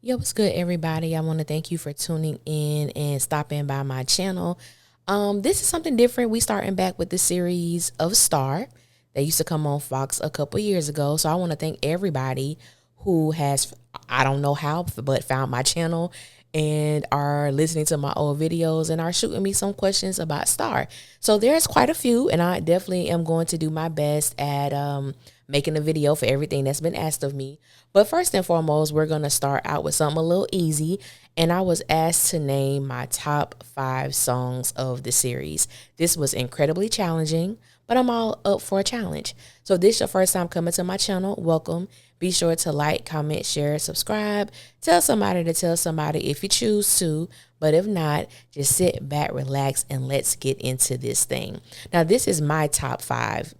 Yo, what's good, everybody? I want to thank you for tuning in and stopping by my channel. This is something different. We starting back with the series of Star that used to come on Fox a couple years ago. So I want to thank everybody who has, I don't know how, but found my channel and are listening to my old videos and are shooting me some questions about Star. So there's quite a few, and I definitely am going to do my best at making a video for everything that's been asked of me. But first and foremost, we're going to start out with something a little easy. And I was asked to name my top 5 songs of the series. This was incredibly challenging, but I'm all up for a challenge. So if this is your first time coming to my channel, welcome. Be sure to like, comment, share, subscribe. Tell somebody to tell somebody if you choose to. But if not, just sit back, relax, and let's get into this thing. Now, this is my top 5.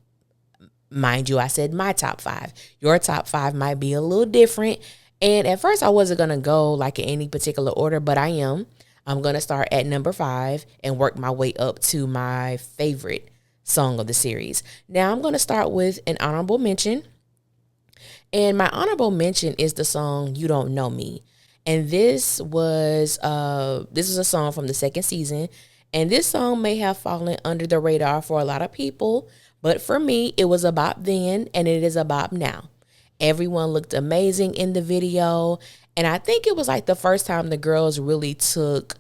Mind you, I said my top 5. Your top 5 might be a little different. And at first I wasn't going to go like in any particular order, but I am. I'm going to start at number 5 and work my way up to my favorite song of the series. Now I'm going to start with an honorable mention. And my honorable mention is the song You Don't Know Me. And this was a song from the second season. And this song may have fallen under the radar for a lot of people. But for me, it was a bop then, and it is a bop now. Everyone looked amazing in the video. And I think it was like the first time the girls really took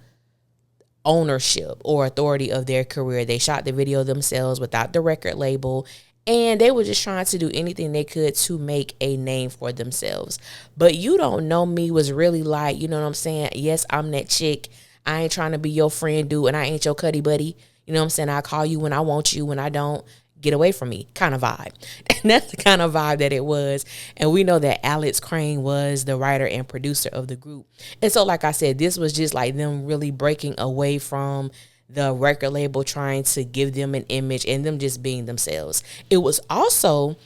ownership or authority of their career. They shot the video themselves without the record label. And they were just trying to do anything they could to make a name for themselves. But You Don't Know Me was really like, you know what I'm saying? Yes, I'm that chick. I ain't trying to be your friend, dude, and I ain't your cuddy buddy. You know what I'm saying? I call you when I want you, when I don't. Get away from me kind of vibe. And that's the kind of vibe that it was. And we know that Alex Crane was the writer and producer of the group. And so, like I said, this was just like them really breaking away from the record label trying to give them an image and them just being themselves. It was also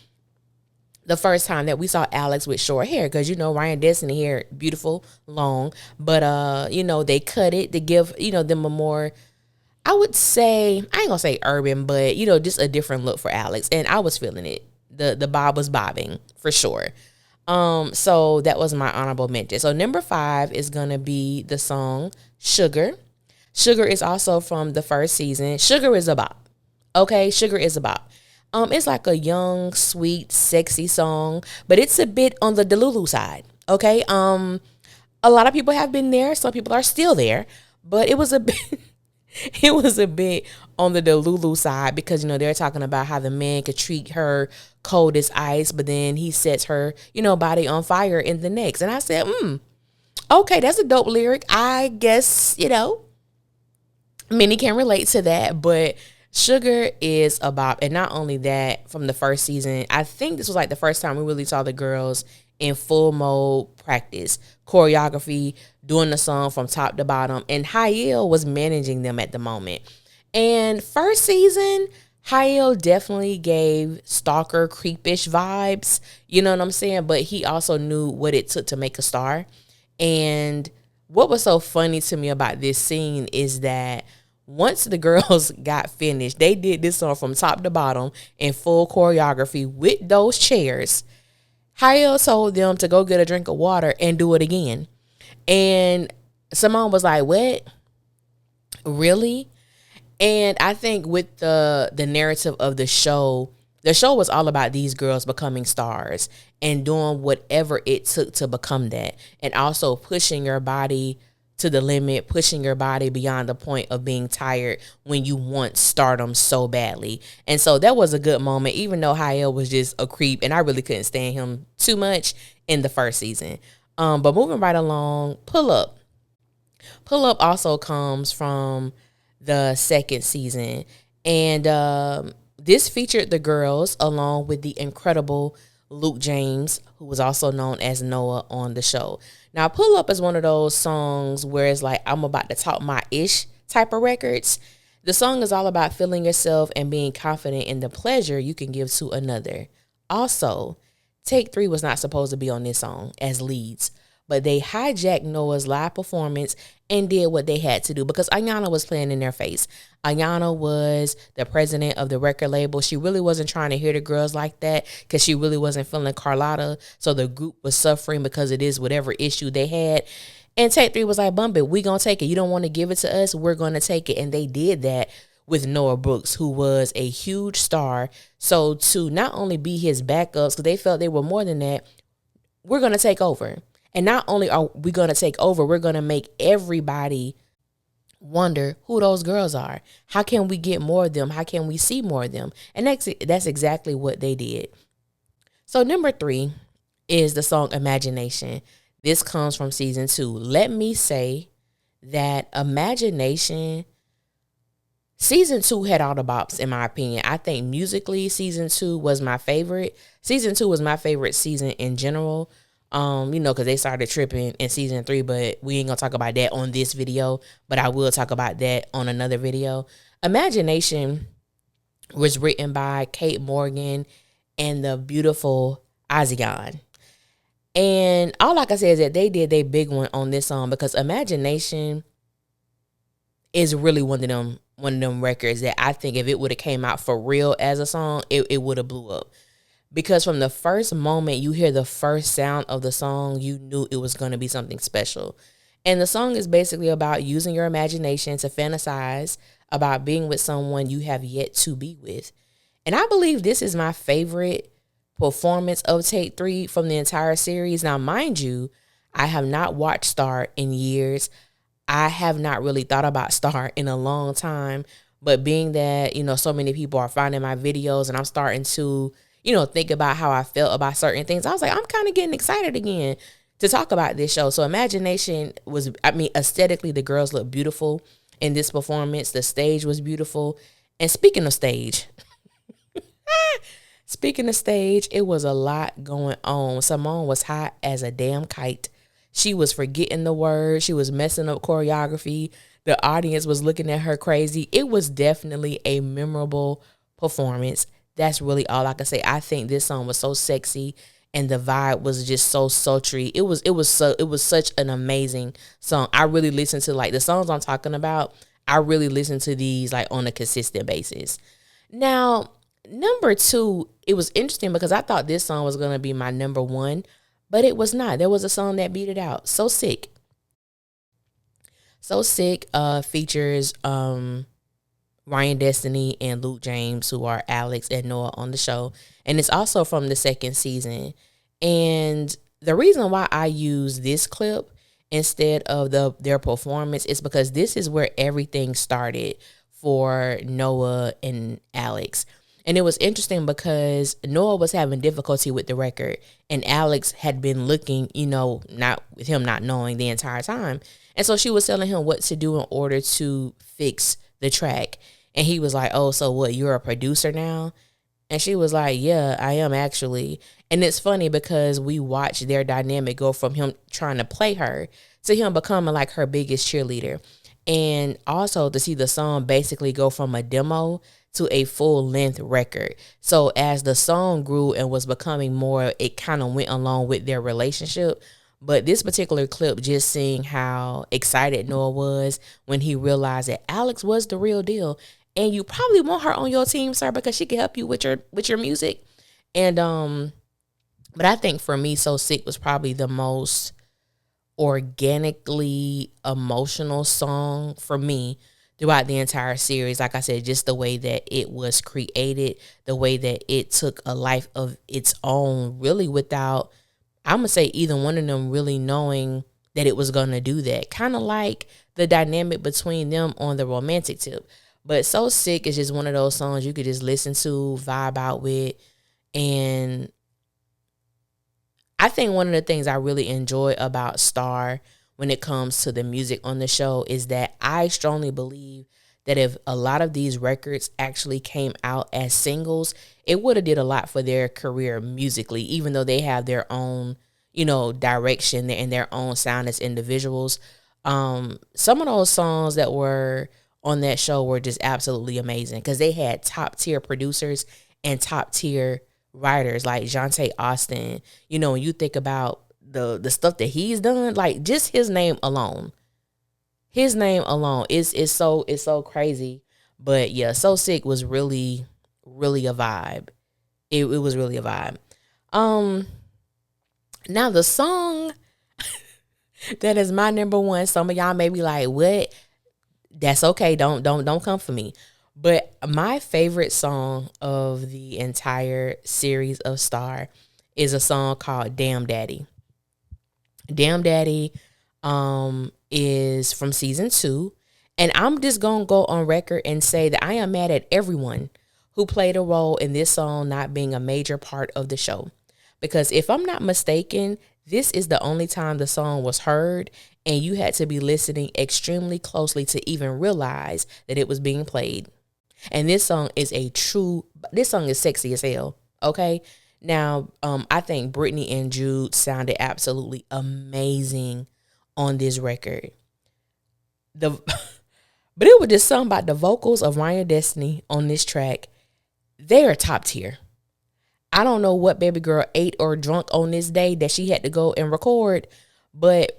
the first time that we saw Alex with short hair, because you know Ryan Destiny hair, beautiful, long, but they cut it to give them a more, I would say, I ain't gonna say urban, but just a different look for Alex, and I was feeling it. The bob was bobbing for sure. So that was my honorable mention. So number 5 is gonna be the song Sugar. Sugar is also from the first season. Sugar is a bop. Okay, Sugar is a bop. It's like a young, sweet, sexy song, but it's a bit on the Delulu side. Okay. A lot of people have been there. Some people are still there, but it was a bit. It was a bit on the Delulu side because, they're talking about how the man could treat her cold as ice, but then he sets her, body on fire in the next. And I said, okay, that's a dope lyric. I guess, many can relate to that, but Sugar is a bop. And not only that, from the first season, I think this was like the first time we really saw the girls in full mode practice, choreography, doing the song from top to bottom. And Hyel was managing them at the moment. And first season, Hyel definitely gave stalker creepish vibes. You know what I'm saying? But he also knew what it took to make a star. And what was so funny to me about this scene is that once the girls got finished, they did this song from top to bottom in full choreography with those chairs. Hyel told them to go get a drink of water and do it again. And Simone was like, what? Really? And I think with the narrative of the show was all about these girls becoming stars and doing whatever it took to become that. And also pushing your body to the limit, pushing your body beyond the point of being tired when you want stardom so badly. And so that was a good moment, even though Hyel was just a creep and I really couldn't stand him too much in the first season. But moving right along, Pull Up. Pull Up also comes from the second season. And this featured the girls along with the incredible Luke James, who was also known as Noah on the show. Now, Pull Up is one of those songs where it's like, I'm about to talk my ish type of records. The song is all about feeling yourself and being confident in the pleasure you can give to another. Also, Take 3 was not supposed to be on this song as leads, but they hijacked Noah's live performance and did what they had to do because Ayana was playing in their face. Ayana was the president of the record label. She really wasn't trying to hear the girls like that because she really wasn't feeling Carlotta. So the group was suffering because it is whatever issue they had. And Take 3 was like, bump it, we gonna take it. You don't want to give it to us, we're gonna take it. And they did that with Noah Brooks, who was a huge star. So to not only be his backups, because they felt they were more than that, we're gonna take over. And not only are we gonna take over, we're gonna make everybody wonder who those girls are. How can we get more of them? How can we see more of them? And that's exactly what they did. So number 3 is the song Imagination. This comes from season 2. Let me say that Imagination, season 2 had all the bops in my opinion. I think musically season 2 was my favorite. Season 2 was my favorite season in general. Because they started tripping in season 3, but we ain't gonna talk about that on this video, but I will talk about that on another video. Imagination was written by Kate Morgan and the beautiful Azion. And all I can say is that they did their big one on this song because Imagination is really one of them records that I think if it would have came out for real as a song, it would have blew up. Because from the first moment you hear the first sound of the song, you knew it was going to be something special. And the song is basically about using your imagination to fantasize about being with someone you have yet to be with. And I believe this is my favorite performance of Take 3 from the entire series. Now, mind you, I have not watched Star in years. I have not really thought about Star in a long time. But being that, so many people are finding my videos and I'm starting to think about how I felt about certain things, I was like, I'm kind of getting excited again to talk about this show. So Imagination was, aesthetically, the girls look beautiful in this performance. The stage was beautiful. And speaking of stage, it was a lot going on. Simone was hot as a damn kite. She was forgetting the words. She was messing up choreography. The audience was looking at her crazy. It was definitely a memorable performance. That's really all I can say. I think this song was so sexy and the vibe was just so sultry. It was such an amazing song. I really listened to the songs I'm talking about. I really listen to these on a consistent basis. Now, number 2, it was interesting because I thought this song was going to be my number 1, but it was not. There was a song that beat it out. So Sick. So Sick features Ryan Destiny and Luke James, who are Alex and Noah on the show. And it's also from the second season. And the reason why I use this clip instead of their performance is because this is where everything started for Noah and Alex. And it was interesting because Noah was having difficulty with the record and Alex had been looking, not with him not knowing the entire time. And so she was telling him what to do in order to fix the track. And he was like, oh, so what, you're a producer now? And she was like, yeah, I am actually. And it's funny because we watched their dynamic go from him trying to play her to him becoming her biggest cheerleader. And also to see the song basically go from a demo to a full-length record. So as the song grew and was becoming more, it kind of went along with their relationship. But this particular clip, just seeing how excited Noah was when he realized that Alex was the real deal. And you probably want her on your team, sir, because she can help you with your music. And but I think for me, So Sick was probably the most organically emotional song for me throughout the entire series. Like I said, just the way that it was created, the way that it took a life of its own, really without, I'm going to say, either one of them really knowing that it was going to do that. Kind of like the dynamic between them on the romantic tip. But So Sick is just one of those songs you could just listen to, vibe out with. And I think one of the things I really enjoy about Star when it comes to the music on the show is that I strongly believe that if a lot of these records actually came out as singles, it would have did a lot for their career musically, even though they have their own, direction and their own sound as individuals. Some of those songs that were on that show were just absolutely amazing because they had top tier producers and top tier writers like Jonte Austin. When you think about the stuff that he's done, like just his name alone. His name alone is so crazy. But yeah, So Sick was really, really a vibe. It was really a vibe. Now the song that is my number one, some of y'all may be like, what? That's okay. Don't come for me. But my favorite song of the entire series of Star is a song called Damn Daddy. Damn Daddy is from season 2. And I'm just going to go on record and say that I am mad at everyone who played a role in this song not being a major part of the show. Because if I'm not mistaken, this is the only time the song was heard, and you had to be listening extremely closely to even realize that it was being played. And this song is sexy as hell. Okay. Now, I think Brittany and Jude sounded absolutely amazing on this record. But it was just something about the vocals of Ryan Destiny on this track. They are top tier. I don't know what baby girl ate or drunk on this day that she had to go and record, but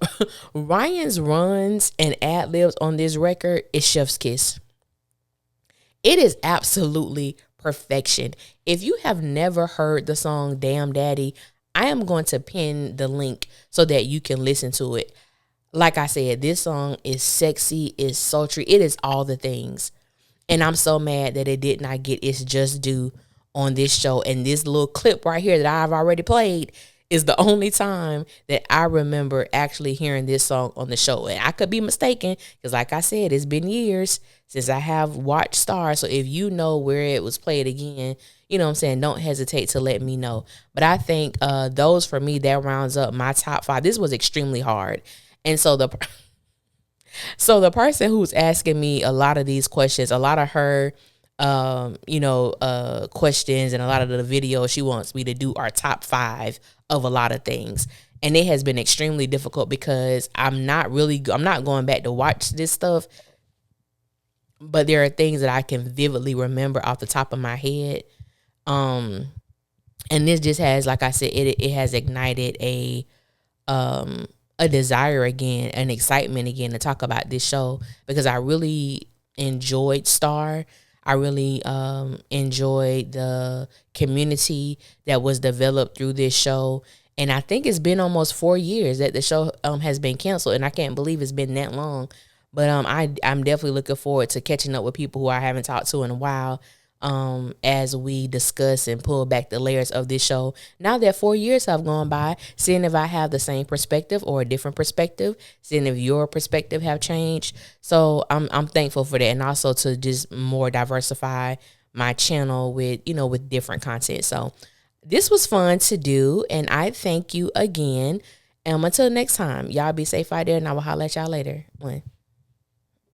Ryan's runs and ad libs on this record is chef's kiss. It is absolutely perfection. If you have never heard the song Damn Daddy, I am going to pin the link so that you can listen to it. Like I said, this song is sexy, is sultry, it is all the things. And I'm so mad that it did not get its just due on this show. And this little clip right here that I've already played is the only time that I remember actually hearing this song on the show. And I could be mistaken because, like I said, it's been years since I have watched Star. So if you know where it was played again, you know what I'm saying, don't hesitate to let me know. But I think those, for me, that rounds up my top 5. This was extremely hard. And so the person who's asking me a lot of these questions, a lot of her, questions and a lot of the videos she wants me to do are top 5 of a lot of things. And it has been extremely difficult because I'm not going back to watch this stuff. But there are things that I can vividly remember off the top of my head. And this just has, like I said, it has ignited a desire again, an excitement again to talk about this show, because I really enjoyed Star. I really enjoyed the community that was developed through this show. And I think it's been almost 4 years that the show has been canceled, and I can't believe it's been that long. But I'm definitely looking forward to catching up with people who I haven't talked to in a while, as we discuss and pull back the layers of this show. Now that 4 years have gone by, seeing if I have the same perspective or a different perspective, seeing if your perspective have changed. So I'm thankful for that, and also to just more diversify my channel with different content. So this was fun to do, and I thank you again. Until next time, y'all be safe out there, and I will holler at y'all later. One.